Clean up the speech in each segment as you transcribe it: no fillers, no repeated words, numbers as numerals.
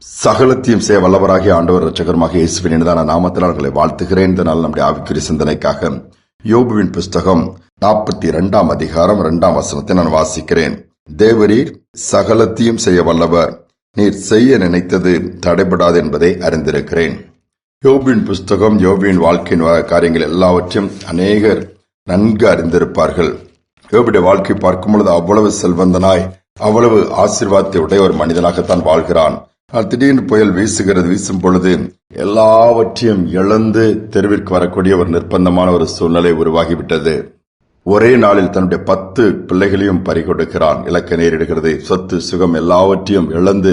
சகலத்தையும் செய்ய வல்லவராகிய ஆண்டவர் இரட்சகருமாகிய இயேசுவின் இனிதான நாமத்தினால் உங்களை வாழ்த்துகிறேன். இந்த நாள் நம்முடைய ஆவிக்குரிய சிந்தனைக்காக யோபுவின் புஸ்தகம் 42 அதிகாரம் 2 வசனத்தை நான் வாசிக்கிறேன். தேவரீர் சகலத்தையும் செய்ய வல்லவர், நீர் செய்ய நினைத்தது தடைபடாது என்பதை அறிந்திருக்கிறேன். யோபுவின் புஸ்தகம், யோபுவின் வாழ்க்கையின் காரியங்கள் எல்லாவற்றையும் அநேகர் நன்கு அறிந்திருப்பார்கள். யோபுடைய வாழ்க்கை பார்க்கும் பொழுது அவ்வளவு செல்வந்தனாய், அவ்வளவு ஆசீர்வாதத்தை உடைய ஒரு மனிதனாகத்தான் வாழ்கிறான். திடீர்னு புயல் வீசும் பொழுது எல்லாவற்றையும் இழந்து தெருவிற்கு வரக்கூடிய ஒரு நிர்பந்தமான ஒரு சூழ்நிலை உருவாகிவிட்டது. ஒரே நாளில் தன்னுடைய 10 பிள்ளைகளையும் பறிகொடுக்கிறான். இழக்க நேரிடுகிறது. சொத்து சுகம் எல்லாவற்றையும் இழந்து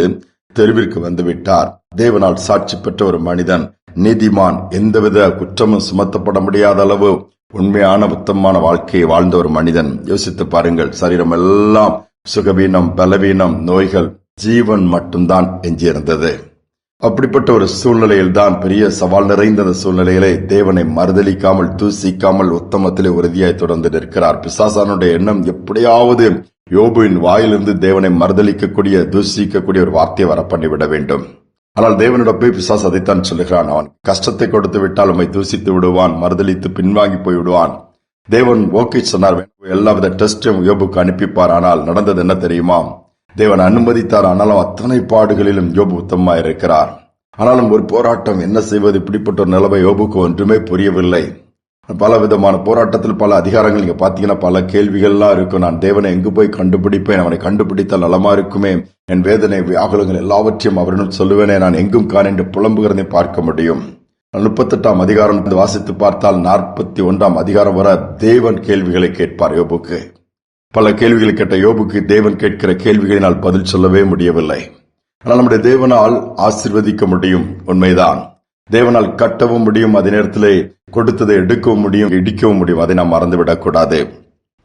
தெருவிற்கு வந்துவிட்டார். தேவனால் சாட்சி பெற்ற ஒரு மனிதன், நீதிமான், எந்தவித குற்றமும் சுமத்தப்பட முடியாத அளவு உண்மையான உத்தமமான வாழ்க்கையை வாழ்ந்த ஒரு மனிதன். யோசித்து பாருங்கள். சரீரம் எல்லாம் சுகவீனம், பலவீனம், நோய்கள், ஜீவன் மட்டும்தான் எஞ்சியிருந்தது. அப்படிப்பட்ட ஒரு சூழ்நிலையில் தான், பெரிய சவால் நிறைந்த சூழ்நிலையிலே தேவனை மறுதலிக்காமல், தூசிக்காமல், உத்தமத்திலே உறுதியாய் தொடர்ந்து நிற்கிறார். பிசாசானுடைய எண்ணம் எப்படியாவது யோபுவின் வாயிலிருந்து தேவனை மறுதலிக்கக்கூடிய, தூசிக்கக்கூடிய ஒரு வார்த்தையை வர பண்ணிவிட வேண்டும். ஆனால் தேவனிடம் போய் பிசாசு அதைத்தான் சொல்லுகிறான். அவன் கஷ்டத்தை கொடுத்து விட்டால் உம்மை தூசித்து விடுவான், மறுதலித்து பின்வாங்கி போய் விடுவான். தேவன் ஓகே சொன்னார். எல்லாவித டெஸ்டும் யோபுக்கு அனுப்பிப்பார். ஆனால் நடந்தது என்ன தெரியுமா? தேவன் அனுமதித்தார். ஆனாலும் அத்தனை பாடுகளிலும் யோபு உத்தமமாயிருக்கிறார். ஆனாலும் ஒரு போராட்டம், என்ன செய்வது? இப்படிப்பட்ட ஒரு நிலைமை யோபுக்கு ஒன்றுமே புரியவில்லை. பல விதமான போராட்டத்தில் பல அதிகாரங்கள் நீங்க பாத்தீங்கன்னா பல கேள்விகள்லாம் இருக்கும். நான் தேவனை எங்கு போய் கண்டுபிடிப்பேன்? அவனை கண்டுபிடித்தால் நலமா இருக்குமே. என் வேதனை வியாகுலங்கள் எல்லாவற்றையும் அவரிடம் சொல்லுவேனே, நான் எங்கும் காண என்று புலம்புகிறதை பார்க்க முடியும். 38 அதிகாரம் வாசித்து பார்த்தால் 41 அதிகாரம் வர தேவன் கேள்விகளை கேட்பார் யோபுக்கு. பல கேள்விகளை கேட்ட யோபுக்கு தேவன் கேட்கிற கேள்விகளினால் பதில் சொல்லவே முடியவில்லை. ஆனால் நம்முடைய தேவனால் ஆசீர்வதிக்க முடியும், உண்மைதான். தேவனால் கட்டவும் முடியும், அதே நேரத்திலே கொடுத்ததை எடுக்கவும் முடியும், இடிக்கவும் முடியும். அதை நாம் மறந்துவிடக் கூடாது.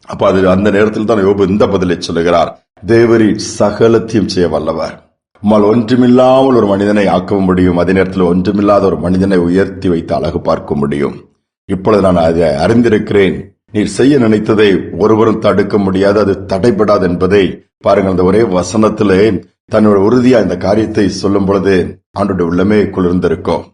அப்ப அது அந்த நேரத்தில் தான் யோபு இந்த பதிலை சொல்லுகிறார். தேவரி சகலத்தையும் செய்ய வல்லவர், உம்மால் ஒன்றுமில்லாமல் ஒரு மனிதனை ஆக்கவும் முடியும், அதே நேரத்தில் ஒன்றுமில்லாத ஒரு மனிதனை உயர்த்தி வைத்து அழகு பார்க்க முடியும். இப்பொழுது நான் அதை அறிந்திருக்கிறேன். நீர் செய்ய நினைத்ததை ஒருவரும் தடுக்க முடியாது, அது தடைபடாது என்பதை பாருங்கள். அந்த ஒரே வசனத்திலே தன்னோட உறுதியா இந்த காரியத்தை சொல்லும் பொழுது ஆண்டோட உள்ளமே குளிர்ந்திருக்கும்.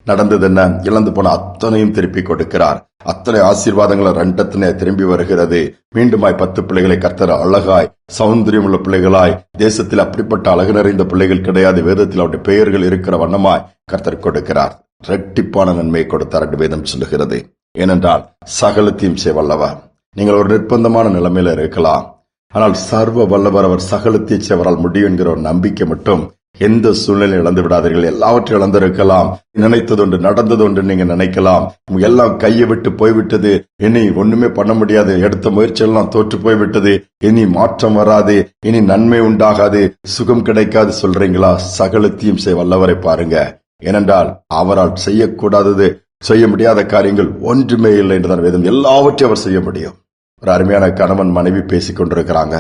நடந்தது என்ன? இழந்து போன அத்தனையும் திருப்பி கொடுக்கிறார். அத்தனை ஆசீர்வாதங்களை ரெண்டத்தினே திரும்பி வருகிறது. மீண்டுமாய் 10 பிள்ளைகளை கர்த்தர் அழகாய், சௌந்தரியம் உள்ள பிள்ளைகளாய், தேசத்தில் அப்படிப்பட்ட அழகு நிறைந்த பிள்ளைகள் கிடையாது, வேதத்தில் அவருடைய பெயர்கள் இருக்கிற வண்ணமாய் கர்த்தர் கொடுக்கிறார். இரட்டிப்பான நன்மையை கொடுத்தார் என்று வேதம் சொல்லுகிறது. ஏனென்றால் சகலத்தையும் செய்ய வல்லவர். நீங்கள் ஒரு நிர்பந்தமான நிலைமையில இருக்கலாம், ஆனால் சர்வ வல்லவர், அவர் சகலத்தையும் செய்வரால் முடியும் என்கிற ஒரு நம்பிக்கை மட்டும் எந்த சூழ்நிலையும் இழந்து விடாதீர்கள். எல்லாவற்றையும் இழந்திருக்கலாம். நினைத்தது ஒன்று, நடந்தது ஒன்று நீங்க நினைக்கலாம். எல்லாம் கையை விட்டு போய்விட்டது, இனி ஒண்ணுமே பண்ண முடியாது, எடுத்த முயற்சியெல்லாம் தோற்று போய்விட்டது, இனி மாற்றம் வராது, இனி நன்மை உண்டாகாது, சுகம் கிடைக்காது சொல்றீங்களா? சகலத்தையும் செய்ய வல்லவரை பாருங்க. ஏனென்றால் அவரால் செய்யக்கூடாதது, செய்ய முடியாத காரியங்கள் ஒன்றுமே இல்லை என்றுதான் வேதம். எல்லாவற்றையும் அவர் செய்ய முடியும். ஒரு அருமையான கணவன் மனைவி பேசிக் கொண்டிருக்கிறாங்க.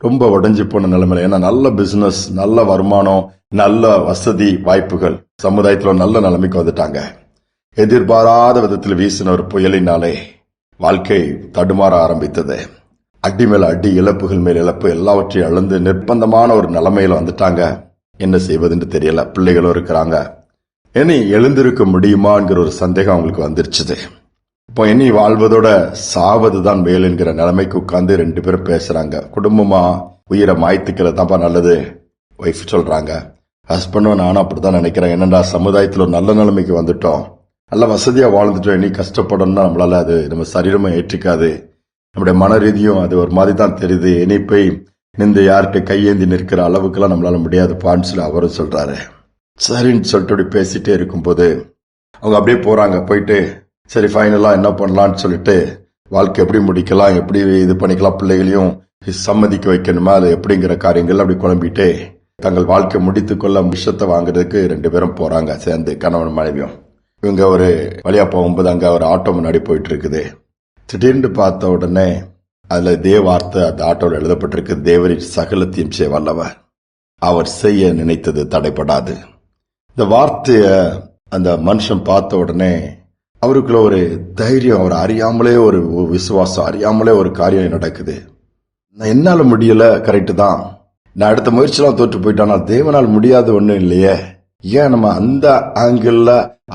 ரொம்ப உடைஞ்சு போன நிலைமையில, ஏன்னா நல்ல பிசினஸ், நல்ல வருமானம், நல்ல வசதி வாய்ப்புகள், சமுதாயத்தில் நல்ல நிலைமைக்கு வந்துட்டாங்க. எதிர்பாராத விதத்தில் வீசின ஒரு புயலினாலே வாழ்க்கை தடுமாற ஆரம்பித்தது. அடி மேல அடி, இழப்புகள் மேல் இழப்பு, எல்லாவற்றையும் இழந்து நிர்பந்தமான ஒரு நிலைமையில வந்துட்டாங்க. என்ன செய்வதுன்னு தெரியல. பிள்ளைகளும் இருக்கிறாங்க. இனி எழுந்திருக்க முடியுமாங்கிற ஒரு சந்தேகம் அவங்களுக்கு வந்துருச்சுது. இப்போ இனி வாழ்வதோட சாவதுதான் மேல் என்கிற நிலைமைக்கு உட்கார்ந்து 2 பேரும் பேசுறாங்க. குடும்பமா உயிரை மாய்த்துக்கிறது தான்ப்பா நல்லது ஒய்ஃப் சொல்றாங்க. ஹஸ்பண்டும் நானும் அப்படித்தான் நினைக்கிறேன். என்னடா, சமுதாயத்தில் ஒரு நல்ல நிலைமைக்கு வந்துட்டோம், நல்ல வசதியா வாழ்ந்துட்டோம், இனி கஷ்டப்படணும்னா நம்மளால அது நம்ம சரீரமும் ஏற்றிக்காது, நம்முடைய மன ரீதியும் அது ஒரு மாதிரி தான் தெரியுது. இனி போய் நின்று யார்கிட்ட கையேந்தி நிற்கிற அளவுக்குலாம் நம்மளால முடியாதுப்பான்னு சொல்லி அவரும் சொல்றாரு. சரின்னு சொல்லிட்டு அப்படி பேசிட்டே இருக்கும்போது அவங்க அப்படியே போறாங்க. போயிட்டு சரி ஃபைனலா என்ன பண்ணலான்னு சொல்லிட்டு, வாழ்க்கை எப்படி முடிக்கலாம், எப்படி இது பண்ணிக்கலாம், பிள்ளைகளையும் சம்மதிக்க வைக்கணுமா, அது எப்படிங்கிற காரியங்கள் அப்படி குழம்பிட்டே தங்கள் வாழ்க்கை முடித்துக் கொள்ள விஷத்தை வாங்குறதுக்கு 2 பேரும் போறாங்க சேர்ந்து, கணவன் மனைவியும். இவங்க ஒரு வழியா போகும்போது அங்க ஒரு ஆட்டோ முன்னாடி போயிட்டு இருக்குது. திடீர்னு பார்த்த உடனே அதுல இதே வார்த்தை அந்த ஆட்டோவில் எழுதப்பட்டிருக்கு. தேவரின் சகலத்தையும் செய்ய வல்லவர், அவர் செய்ய நினைத்தது தடைபடாது. இந்த வார்த்தைய அந்த மனுஷன் பார்த்த உடனே அவருக்குள்ள ஒரு தைரியம், அவர் அறியாமலே ஒரு விசுவாசம், அறியாமலே ஒரு காரியம் நடக்குது. நான் என்னால முடியல, கரெக்டு தான், நான் அடுத்த முயற்சியெல்லாம் தோற்று போயிட்டானா தேவனால் முடியாது ஒண்ணும் இல்லையே, ஏன் நம்ம அந்த ஆங்கிள்,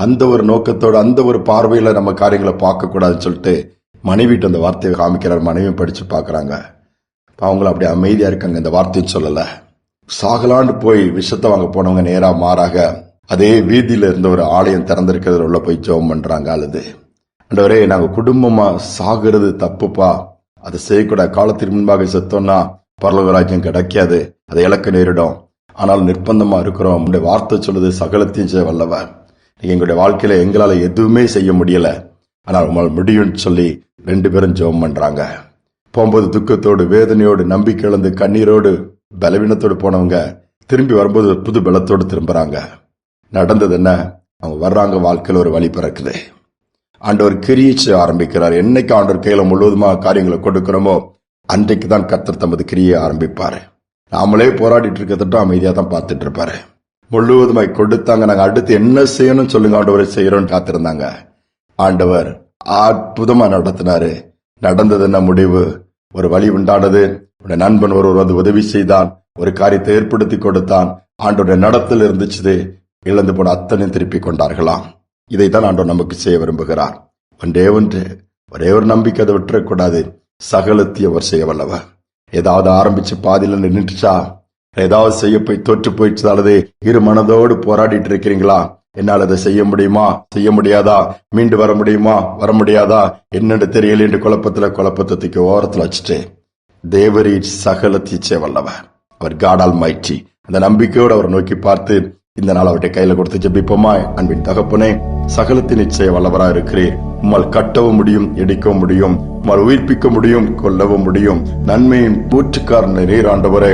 அந்த ஒரு நோக்கத்தோட, அந்த ஒரு பார்வையில நம்ம காரியங்களை பார்க்க கூடாதுன்னு சொல்லிட்டு மனைவிட்டு அந்த வார்த்தையை காமிக்கிறார். மனைவியும் படிச்சு பாக்குறாங்க. அவங்களும் அப்படி அமைதியா இருக்காங்க. இந்த வார்த்தையும் சொல்லல. சாகலான்னு போய் விஷத்தை வாங்க போனவங்க நேரா மாறாக அதே வீதியில இருந்த ஒரு ஆலயம் திறந்திருக்கிறதுல உள்ள போய் ஜெபம் பண்றாங்க. அழுது, ஆண்டவரே, நாங்க குடும்பமா சாகிறது தப்புப்பா, அதை செய்யக்கூடாது. காலத்திற்கு முன்பாக செத்தோம்னா பரலோக ராஜ்யம் கிடைக்காது, அதை இழக்க நேரிடும். ஆனால் நிர்பந்தமா இருக்கிறோம். உங்களுடைய வார்த்தை சொல்லுது சகலத்தையும் செய்ய வல்லவர். எங்களுடைய வாழ்க்கையில எங்களால எதுவுமே செய்ய முடியல, ஆனால் உங்களால் முடியும்னு சொல்லி 2 பேரும் ஜெபம் பண்றாங்க. போகும்போது துக்கத்தோடு, வேதனையோடு, நம்பிக்கை இழந்து, கண்ணீரோடு, பலவீனத்தோடு போனவங்க திரும்பி வரும்போது புது பலத்தோடு திரும்புறாங்க. நடந்தது என்ன? அவங்க வர்றாங்க, வாழ்க்கையில் ஒரு வழி பிறக்குது. ஆண்டவர் கிரியை செய்ய ஆரம்பிக்கிறார். என்னைக்கு ஆண்டவர் கையில முழுவதுமா காரியங்களை கொடுக்கிறோமோ அன்றைக்கு தான் கர்த்தர் தமது கிரியை ஆரம்பிப்பாரு. நாமளே போராடிட்டு இருக்கிறத அமைதியா தான் பார்த்துட்டு இருப்பாரு. முழுவதுமாய் கொடுத்தாங்க. நாங்க அடுத்து என்ன செய்யணும்னு சொல்லுங்க ஆண்டவரை செய்யறோம்னு காத்திருந்தாங்க. ஆண்டவர் அற்புதமா நடத்தினாரு. நடந்தது என்ன முடிவு? ஒரு வழி உண்டானது. நண்பன் ஒருவர் வந்து உதவி செய்தான், ஒரு காரியத்தை ஏற்படுத்தி கொடுத்தான். ஆண்டோட நடத்தல் இருந்துச்சு. இழந்து போன அத்தனையும் திருப்பி கொண்டார்களாம். இதைத்தான் ஆண்டவர் நமக்கு செய்ய விரும்புகிறார். ஒன்றே ஒரே ஒரு நம்பிக்கை, அதை விட்டுறக்கூடாது. சகலத்தையும் அவர் செய்ய வல்லவர். ஏதாவது ஆரம்பிச்சு பாதியில நின்றுச்சா, ஏதாவது செய்ய போய் தோற்று போயிடுச்சு, அல்லது இரு மனதோடு போராடிட்டு இருக்கிறீங்களா? என்னால் அதை செய்ய முடியுமா, செய்ய முடியாதா, மீண்டு வர முடியுமா, வர முடியாதா, என்னென்னு தெரியல என்று குழப்பத்தை தூக்கி ஓரத்தில் வச்சுட்டு தேவரீர் சகலத்தையும் செய்ய வல்லவர். அவர் காட் ஆல்மைட்டி. அந்த நம்பிக்கையோடு அவர் நோக்கி பார்த்து இந்த நாள் அவருடைய கையில கொடுத்து ஜெபிப்போமா? அன்பின் தகப்பனே, சகலத்தின் நிச்சய வல்லவரா இருக்கிறீர். உம்மால் கட்டவும் முடியும், இடிக்கவும் முடியும், உம்மால் உயிர்ப்பிக்க முடியும், கொல்லவும் முடியும். நன்மையின் ஊற்றுக்காரன் நீர் ஆண்டவரே.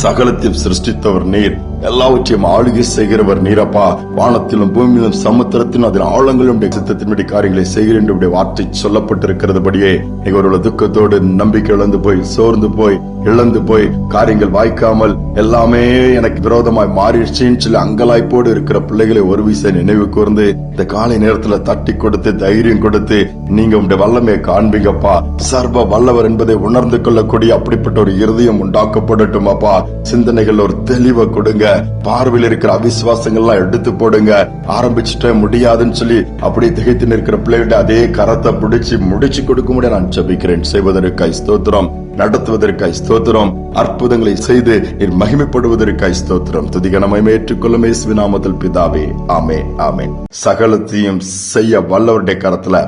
சகலத்தையும் சிருஷ்டித்தவர் நீர். எல்லாவற்றையும் ஆளுகை செய்கிறவர் நீரப்பா. வானத்திலும் பூமியிலும் சமுத்திரத்திலும் அதன் ஆழங்களும் சித்தத்தின்படி காரியங்களை செய்கிறேன் என்று வார்த்தை சொல்லப்பட்டிருக்கிறதுபடியே ஒரு துக்கத்தோடு, நம்பிக்கை இழந்து போய், சோர்ந்து போய், இழந்து போய், காரியங்கள் வாய்க்காமல் எல்லாமே எனக்கு விரோதமாய் மாறிடுச்சுன்னு சொல்லி அங்கலாய்ப்போடு இருக்கிற பிள்ளைகளை ஒரு வீச நினைவு கூர்ந்து இந்த காலை நேரத்துல தட்டி கொடுத்து தைரியம் கொடுத்து நீங்க உங்களுடைய வல்லமையை காண்பீங்கப்பா. சர்வ வல்லவர் என்பதை உணர்ந்து கொள்ளக்கூடிய அப்படிப்பட்ட ஒரு இருதயம் உண்டாக்கப்படட்டும் அப்பா. சிந்தனைகள் ஒரு தெளிவை கொடுங்க. பார்வையில் இருக்கிற அவிசுவாசங்கள்லாம் எடுத்து போடுங்க. ஆரம்பிச்சுட்ட முடியாதுன்னு சொல்லி அப்படியே திகைத்து நிற்கிற பிள்ளைகிட்ட அதே கரத்தை பிடிச்சு முடிச்சு கொடுக்க முடியாது நான் ஜெபிக்கிறேன். செய்வதற்காய் ஸ்தோத்திரம், நடத்துவதற்காய் ஸ்தோத்திரம், அற்புதங்களை செய்து நீர் மகிமைப்படுவதற்காய் ஸ்தோத்திரம். துதிகனமாய் ஏற்றுக்கொள்ளும் இயேசுவின் நாமத்தில் பிதாவே, ஆமே ஆமே. சகலத்தையும் செய்ய வல்லவருடைய கரத்துல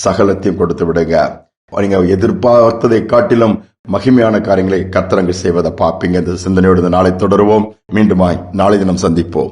சகலத்தையும் கொடுத்து விடுங்க. நீங்க எதிர்பார்த்ததை காட்டிலும் மகிமையான காரியங்களை கர்த்தர் செய்வதை பார்ப்பீங்க. இந்த சிந்தனையோடு நாளை தொடருவோம். மீண்டுமாய் நாளை தினம் சந்திப்போம்.